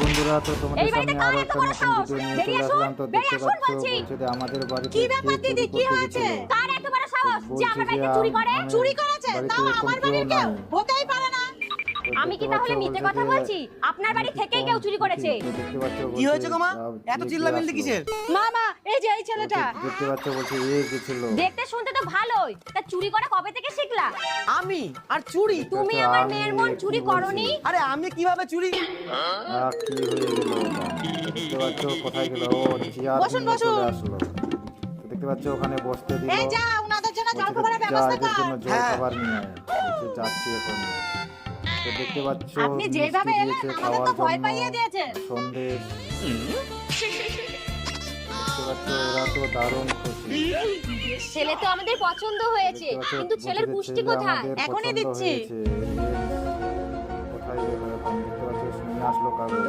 বন্ধুরা, তো তোমাদের এই বাড়িতে সামনে আরো কার এত একটা বড় নতুন সাহস? ভিডিও নিয়ে বেরিয়ে চলে আসুন, আসলাম। তো বেরিয়ে দেখতে আসুন পাচ্ছ বলছি। বলছে যে আমাদের বাড়িতে কি ব্যাপার কে দিদি, চুরি কি করতে হয়েছে? গেছিল। কার এত বড় সাহস যে বলছে আমার যে বাড়িতে চুরি করে? মানে চুরি করেছে, বাড়িতে তাও এখন আমার কেউ বাড়ির কেউ? নাই। হতেই পারে না। তো আমি কি দেখতে তাহলে পাচ্ছ মিথ্যে বলছে কথা যে বলছি? আপনার বাড়ি থেকেই কেউ চুরি করেছে। তো দেখতে পাচ্ছ কি হয়েছে গো মা? এত চিল্লামিল্লি কিসের? মামা, এই যে এই ছেলেটা। দেখতে পাচ্ছ বলছে গেছিল। দেখতে শুনতে তো ভালোই, তা চুরি করা কবে থেকে শিখলা? আমি আর চুরি? তুমি আচ্ছা, আমার আমি মেয়ের মন কি চুরি বলছি? করনি? আরে আমি কিভাবে চুরি? কি হয়ে গেল এটা? তো দেখতে পাচ্ছ কোথায় গেল, ও চেয়ার বসুন, নিয়ে চলে বসুন। আসলো। তো দেখতে পাচ্ছ ওখানে বসতে দিল। এই যা, ওনাদের জন্য জল বলছে খাবারের যা, ব্যবস্থা এদের কর। জন্য জল হ্যাঁ। খাবার নিয়ে আয়। বলছে যাচ্ছি এখন। তো দেখতে পাচ্ছ আপনি মিষ্টি যেভাবে এলেন, দিয়েছে আমাদের খাওয়ার তো ভয় জন্য, পাইয়ে দিয়েছেন। সন্দেশ। দেখতে পাচ্ছ এরা তো দারুণ খুশি। ছেলে তো আমাদের পছন্দ হয়েছে, দেখতে পাচ্ছ কিন্তু ছেলের বলছে যে পুষ্টি ছেলে কোথায়? আমাদের এখনই পছন্দ দিচ্ছি। হয়েছে। কোথায় গেল এখন? দেখতে পাচ্ছ নিয়ে আসলো কাগজ।